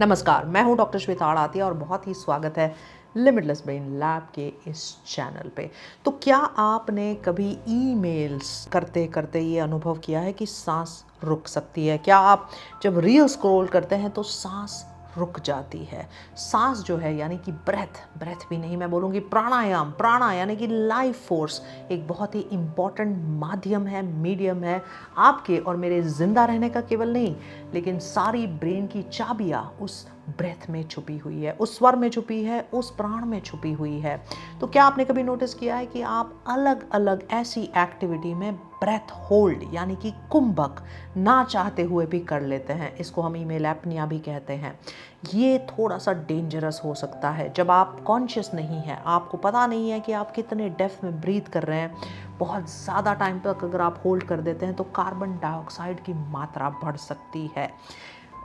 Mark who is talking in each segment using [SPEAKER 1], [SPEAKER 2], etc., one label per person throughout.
[SPEAKER 1] नमस्कार, मैं हूं डॉक्टर श्वेता आड़ातिया और बहुत ही स्वागत है लिमिटलेस ब्रेन लैब के इस चैनल पे। तो क्या आपने कभी ईमेल्स करते करते ये अनुभव किया है कि सांस रुक सकती है? क्या आप जब रील स्क्रॉल करते हैं तो सांस रुक जाती है? सांस जो है यानी कि ब्रेथ ब्रेथ भी नहीं, मैं बोलूँगी प्राणायाम, प्राणा यानी कि लाइफ फोर्स एक बहुत ही इम्पॉर्टेंट माध्यम है, मीडियम है आपके और मेरे जिंदा रहने का केवल नहीं, लेकिन सारी ब्रेन की चाबियाँ उस ब्रेथ में छुपी हुई है, उस स्वर में छुपी है, उस प्राण में छुपी हुई है। तो क्या आपने कभी नोटिस किया है कि आप अलग अलग ऐसी एक्टिविटी में ब्रेथ होल्ड यानी कि कुंभक ना चाहते हुए भी कर लेते हैं? इसको हम ईमेल एपनिया भी कहते हैं। ये थोड़ा सा डेंजरस हो सकता है जब आप कॉन्शियस नहीं है, आपको पता नहीं है कि आप कितने डेप्थ में ब्रीथ कर रहे हैं। बहुत ज़्यादा टाइम तक अगर आप होल्ड कर देते हैं तो कार्बन डाइऑक्साइड की मात्रा बढ़ सकती है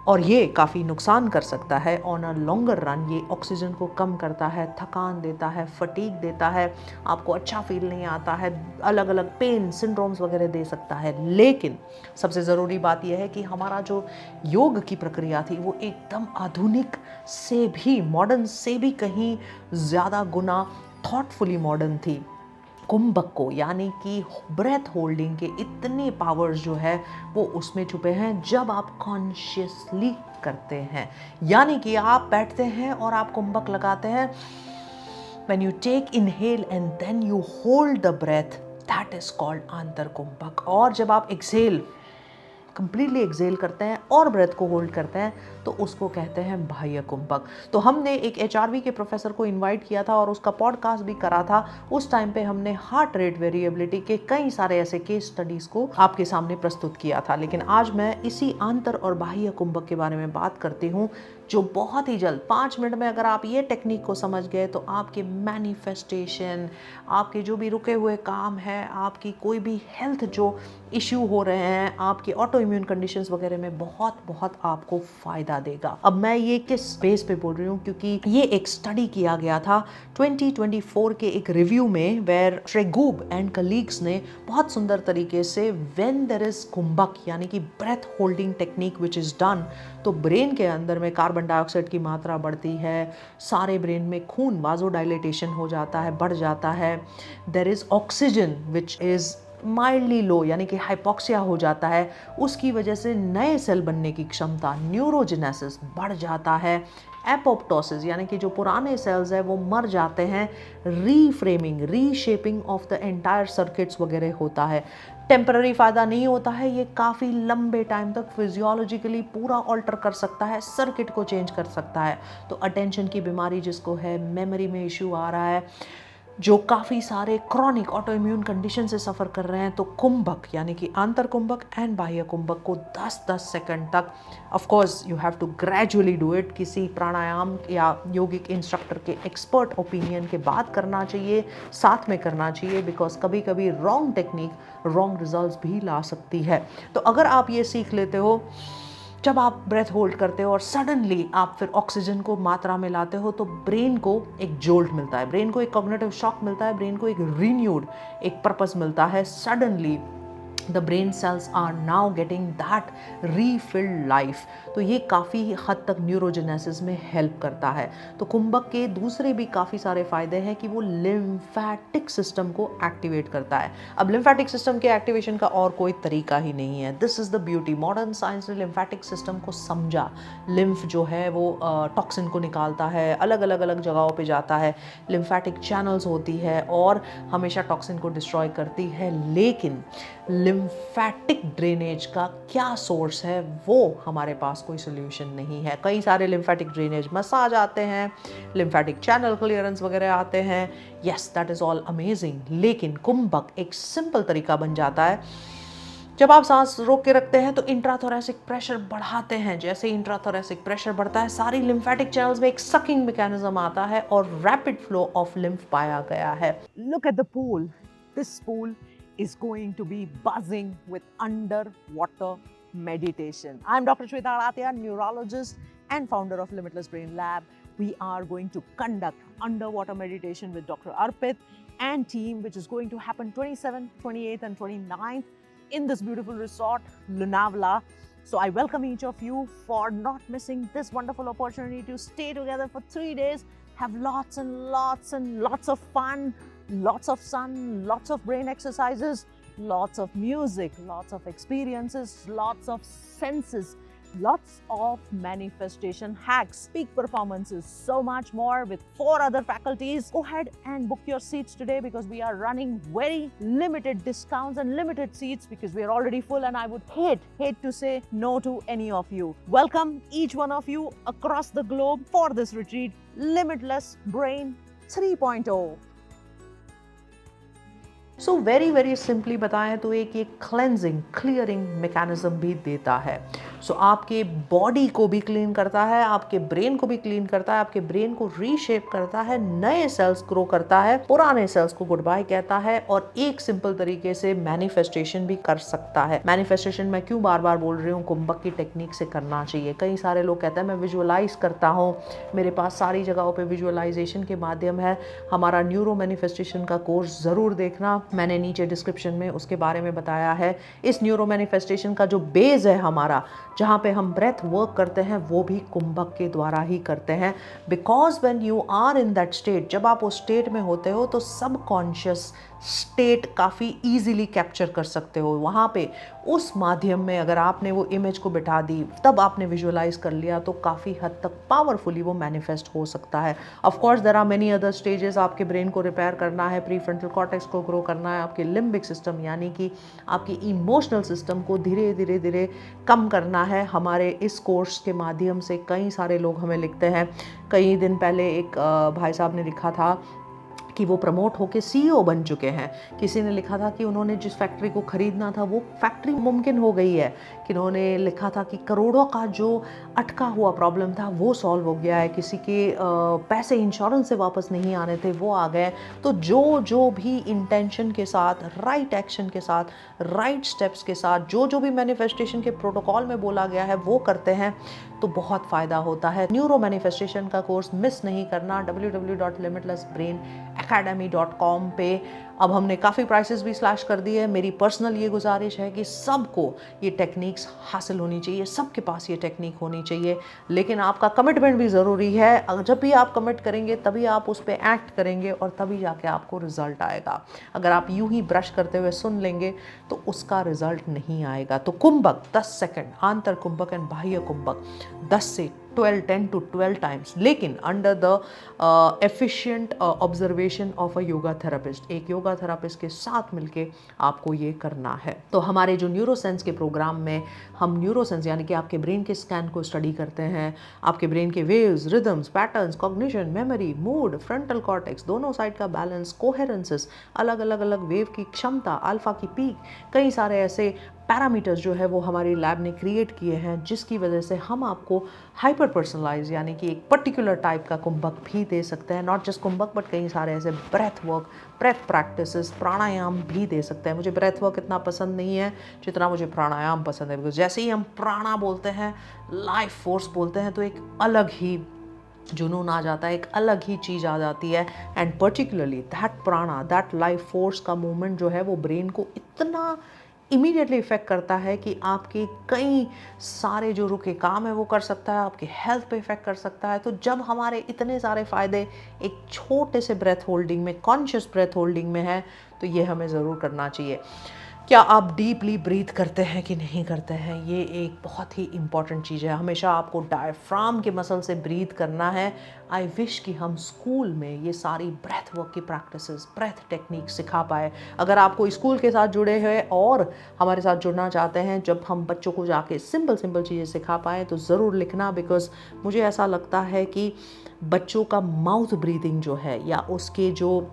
[SPEAKER 1] और ये काफ़ी नुकसान कर सकता है। ऑन अ लॉन्गर रन ये ऑक्सीजन को कम करता है, थकान देता है, फटीग देता है, आपको अच्छा फील नहीं आता है, अलग अलग पेन सिंड्रोम्स वगैरह दे सकता है। लेकिन सबसे ज़रूरी बात यह है कि हमारा जो योग की प्रक्रिया थी वो एकदम आधुनिक से भी, मॉडर्न से भी कहीं ज़्यादा गुना थॉटफुली मॉडर्न थी। कुंभक को यानी कि ब्रेथ होल्डिंग के इतने पावर्स जो है वो उसमें छुपे हैं जब आप कॉन्शियसली करते हैं। यानी कि आप बैठते हैं और आप कुंभक लगाते हैं। When you take inhale and then you hold the breath, that is called आंतर कुंभक। और जब आप एक्सेल कंप्लीटली एक्सेल करते हैं और ब्रेथ को होल्ड करते हैं तो उसको कहते हैं बाह्य कुंभक। तो हमने एक एचआरवी के प्रोफेसर को इनवाइट किया था और उसका पॉडकास्ट भी करा था। उस टाइम पे हमने हार्ट रेट वेरिएबिलिटी के कई सारे ऐसे केस स्टडीज को आपके सामने प्रस्तुत किया था। लेकिन आज मैं इसी आंतर और बाह्य कुंभक के बारे में बात करती हूँ, जो बहुत ही जल्द 5 मिनट में अगर आप ये टेक्निक को समझ गए तो आपके मैनिफेस्टेशन, आपके जो भी रुके हुए काम है, आपकी कोई भी हेल्थ जो इश्यू हो रहे हैं, आपके ऑटो इम्यून कंडीशंस वगैरह में बहुत बहुत आपको फायदा देगा। अब मैं ये किस बेस पे बोल रही हूँ, क्योंकि ये एक स्टडी किया गया था 2024 के एक रिव्यू में, वेयर श्रेगूब एंड कलीग्स ने बहुत सुंदर तरीके से व्हेन देयर इज कुंभक यानी कि breath holding technique which is done, तो ब्रेन के अंदर में कार्बन डाइऑक्साइड की मात्रा बढ़ती है, सारे ब्रेन में खून वाजोडाइलेटेशन हो जाता है, बढ़ जाता है। There is oxygen which is mildly low यानी कि हाइपोक्सिया हो जाता है, उसकी वजह से नए सेल बनने की क्षमता, न्यूरोजेनेसिस बढ़ जाता है। एपोप्टोसिस यानी कि जो पुराने सेल्स है वो मर जाते हैं। Reframing, reshaping of the entire circuits वगैरह होता है। टेम्पररी फ़ायदा नहीं होता है, ये काफ़ी लंबे टाइम तक फिजियोलॉजिकली पूरा ऑल्टर कर सकता है, सर्किट को चेंज कर सकता है। तो अटेंशन की बीमारी जिसको है, मेमोरी में इश्यू आ रहा है, जो काफ़ी सारे क्रॉनिक ऑटो इम्यून कंडीशन से सफ़र कर रहे हैं, तो कुंभक यानी कि आंतर कुंभक एंड बाह्य कुंभक को 10-10 सेकंड तक, of course you have to gradually do it, किसी प्राणायाम या योगिक इंस्ट्रक्टर के एक्सपर्ट ओपिनियन के बाद करना चाहिए, साथ में करना चाहिए, बिकॉज कभी कभी रॉन्ग टेक्निक रॉन्ग रिजल्ट्स भी ला सकती है। तो अगर आप ये सीख लेते हो, जब आप ब्रेथ होल्ड करते हो और सडनली आप फिर ऑक्सीजन को मात्रा में लाते हो, तो ब्रेन को एक जोल्ट मिलता है, ब्रेन को एक कॉग्निटिव शॉक मिलता है, ब्रेन को एक रिन्यूड एक पर्पस मिलता है। Suddenly the brain cells are now getting that refilled life. तो ये काफ़ी हद तक न्यूरोजेनेसिस में हेल्प करता है। तो कुंभक के दूसरे भी काफ़ी सारे फायदे हैं कि वो लिम्फेटिक सिस्टम को एक्टिवेट करता है। अब लिम्फेटिक सिस्टम के एक्टिवेशन का और कोई तरीका ही नहीं है। This is the beauty, modern science ने लिम्फेटिक सिस्टम को समझा। लिम्फ जो है वो टॉक्सिन को निकालता है, अलग अलग अलग जगहों पे जाता है, लिम्फेटिक चैनल्स होती है और हमेशा टॉक्सिन को डिस्ट्रॉय करती है। लेकिन लिम्फेटिक ड्रेनेज का क्या सोर्स है, वो हमारे पास कोई सोल्यूशन नहीं है। कई सारे लिम्फेटिक ड्रेनेज मसाज आते हैं, लिम्फेटिक चैनल क्लियरेंस वगैरह आते हैं, yes that is all amazing. लेकिन कुंभक एक सिंपल तरीका बन जाता है। जब आप सांस रोक के रखते हैं तो इंट्राथोरेसिक प्रेशर बढ़ाते हैं। जैसे इंट्राथोरेसिक प्रेशर बढ़ता है, सारी लिम्फेटिक चैनल्स में एक सकिंग मैकेनिज्म आता है और रैपिड फ्लो ऑफ लिम्फ पाया गया है। Look at the pool, this pool is going to be buzzing with underwater meditation. I'm Dr. Shweta Aratia, neurologist and founder of Limitless Brain Lab. We are going to conduct underwater meditation with Dr. Arpit and team, which is going to happen 27th, 28th and 29th in this beautiful resort, Lonavala. So I welcome each of you for not missing this wonderful opportunity to stay together for 3 days, have lots and lots and lots of fun, lots of sun, lots of brain exercises, lots of music, lots of experiences, lots of senses, lots of manifestation hacks, peak performances, so much more with 4 other faculties. Go ahead and book your seats today because we are running very limited discounts and limited seats because we are already full, and I would hate to say no to any of you. Welcome each one of you across the globe for this retreat, Limitless Brain 3.0. So very very simply बताएं तो एक ये cleansing clearing mechanism भी देता है. सो आपके body को भी क्लीन करता है, आपके ब्रेन को भी क्लीन करता है, आपके ब्रेन को रीशेप करता है, नए सेल्स ग्रो करता है, पुराने सेल्स को गुड बाय कहता है, और एक सिंपल तरीके से मैनिफेस्टेशन भी कर सकता है. मैनिफेस्टेशन मैं क्यों बार बार बोल रही हूँ, कुंभक की टेक्निक से करना चाहिए. कई सारे लोग कहते हैं मैं विजुअलाइज करता हूँ, मेरे पास सारी जगहों पे विजुअलाइजेशन के माध्यम है. हमारा न्यूरो मैनिफेस्टेशन का कोर्स ज़रूर देखना, मैंने नीचे डिस्क्रिप्शन में उसके बारे में बताया है. इस न्यूरो मैनिफेस्टेशन का जो बेस है हमारा, जहाँ पे हम ब्रेथ वर्क करते हैं, वो भी कुंभक के द्वारा ही करते हैं. Because when you are in that state, जब आप उस स्टेट में होते हो तो सबकॉन्शियस स्टेट काफ़ी ईजिली कैप्चर कर सकते हो. वहाँ पे उस माध्यम में अगर आपने वो इमेज को बिठा दी, तब आपने विजुअलाइज कर लिया, तो काफ़ी हद तक पावरफुली वो मैनिफेस्ट हो सकता है. Of course there are many other stages. आपके ब्रेन को रिपेयर करना है, प्री फ्रंटल कॉर्टेक्स को ग्रो करना है, आपके लिम्बिक सिस्टम यानी कि आपके इमोशनल सिस्टम को धीरे धीरे धीरे कम करना है. हमारे इस कोर्स के माध्यम से कई सारे लोग हमें लिखते हैं. कई दिन पहले एक भाई साहब ने लिखा था कि वो प्रमोट होके सीईओ बन चुके हैं. किसी ने लिखा था कि उन्होंने जिस फैक्ट्री को खरीदना था वो फैक्ट्री मुमकिन हो गई है. कि उन्होंने लिखा था कि करोड़ों का जो अटका हुआ प्रॉब्लम था वो सॉल्व हो गया है. किसी के पैसे इंश्योरेंस से वापस नहीं आने थे, वो आ गए. तो जो भी इंटेंशन के साथ, राइट एक्शन के साथ, राइट स्टेप्स के साथ, जो भी मैनिफेस्टेशन के प्रोटोकॉल में बोला गया है वो करते हैं, तो बहुत फ़ायदा होता है. न्यूरो मैनिफेस्टेशन का कोर्स मिस नहीं करना. www.limitlessbrainacademy.com पे अब हमने काफ़ी प्राइसेस भी स्लैश कर दी है. मेरी पर्सनल ये गुजारिश है कि सबको ये टेक्निक्स हासिल होनी चाहिए, सबके पास ये टेक्निक होनी चाहिए. लेकिन आपका कमिटमेंट भी ज़रूरी है. जब भी आप कमिट करेंगे तभी आप उस पर एक्ट करेंगे और तभी जाके आपको रिजल्ट आएगा. अगर आप यूं ही ब्रश करते हुए सुन लेंगे तो उसका रिजल्ट नहीं आएगा. तो कुंभक 10 सेकंड, आंतर कुंभक एंड बाह्य कुंभक 10 to 12 times, लेकिन under the efficient observation of a yoga therapist. एक योगा थेरापिस्ट के साथ मिलके आपको ये करना है. तो हमारे जो न्यूरोसेंस के प्रोग्राम में हम न्यूरोसेंस यानी कि आपके ब्रेन के स्कैन को स्टडी करते हैं. आपके ब्रेन के waves, rhythms, patterns, cognition, memory, mood, frontal cortex, दोनों साइड का बैलेंस, कोहेरेंसेस, अलग अलग वेव की क्षमता, अल्फा की पीक, कई सारे ऐसे पैरामीटर्स जो है वो हमारी लैब ने क्रिएट किए हैं, जिसकी वजह से हम आपको हाइपर पर्सनलाइज यानी कि एक पर्टिकुलर टाइप का कुंभक भी दे सकते हैं. नॉट जस्ट कुंभक बट कई सारे ऐसे ब्रेथ वर्क, ब्रेथ प्रैक्टिसेस, प्राणायाम भी दे सकते हैं. मुझे ब्रेथ वर्क इतना पसंद नहीं है जितना मुझे प्राणायाम पसंद है. बिकॉज जैसे ही हम प्राणा बोलते हैं, लाइफ फोर्स बोलते हैं, तो एक अलग ही जुनून आ जाता है, एक अलग ही चीज़ आ जाती है. एंड पर्टिकुलरली दैट प्राणा, दैट लाइफ फोर्स का मूवमेंट जो है वो ब्रेन को इतना इमीडिएटली इफेक्ट करता है कि आपके कई सारे जो रुके काम है वो कर सकता है, आपके हेल्थ पे इफेक्ट कर सकता है. तो जब हमारे इतने सारे फ़ायदे एक छोटे से ब्रेथ होल्डिंग में, कॉन्शियस ब्रेथ होल्डिंग में है, तो ये हमें ज़रूर करना चाहिए. क्या आप डीपली ब्रीथ करते हैं कि नहीं करते हैं, ये एक बहुत ही इंपॉर्टेंट चीज़ है. हमेशा आपको डायफ्राम के मसल से ब्रीथ करना है. आई विश कि हम स्कूल में ये सारी ब्रेथ वर्क की प्रैक्टिसेस, ब्रेथ टेक्निक सिखा पाए. अगर आप कोई स्कूल के साथ जुड़े हैं और हमारे साथ जुड़ना चाहते हैं, जब हम बच्चों को जाके सिंपल चीज़ें सिखा पाएँ, तो ज़रूर लिखना. बिकॉज मुझे ऐसा लगता है कि बच्चों का माउथ ब्रीदिंग जो है या उसके जो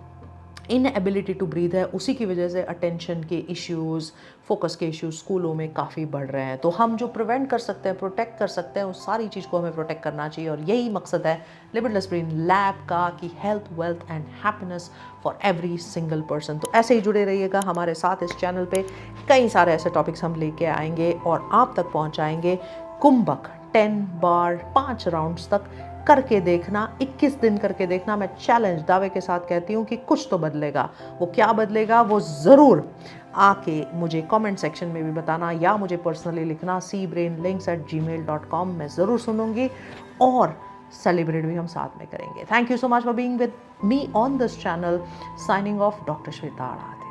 [SPEAKER 1] इनएबिलिटी टू ब्रीथ है, उसी की वजह से अटेंशन के इश्यूज़, फोकस के इश्यूज स्कूलों में काफ़ी बढ़ रहे हैं. तो हम जो प्रिवेंट कर सकते हैं, प्रोटेक्ट कर सकते हैं, उस सारी चीज़ को हमें प्रोटेक्ट करना चाहिए. और यही मकसद है लिमिटलेस ब्रेन लैब का कि health, wealth and happiness for every single person. तो ऐसे ही जुड़े रहिएगा हमारे साथ. इस चैनल पे कई सारे ऐसे टॉपिक्स हम लेके आएंगे और आप तक पहुँचाएंगे. कुंभक 10 बार 5 राउंड्स तक करके देखना, 21 दिन करके देखना. मैं चैलेंज दावे के साथ कहती हूँ कि कुछ तो बदलेगा. वो क्या बदलेगा वो ज़रूर आके मुझे कमेंट सेक्शन में भी बताना या मुझे पर्सनली लिखना cbrainlinks@gmail.com। मैं ज़रूर सुनूंगी और सेलिब्रेट भी हम साथ में करेंगे। Thank you so much for being with me on this channel. Signing off, doctor Shweta आड़ा।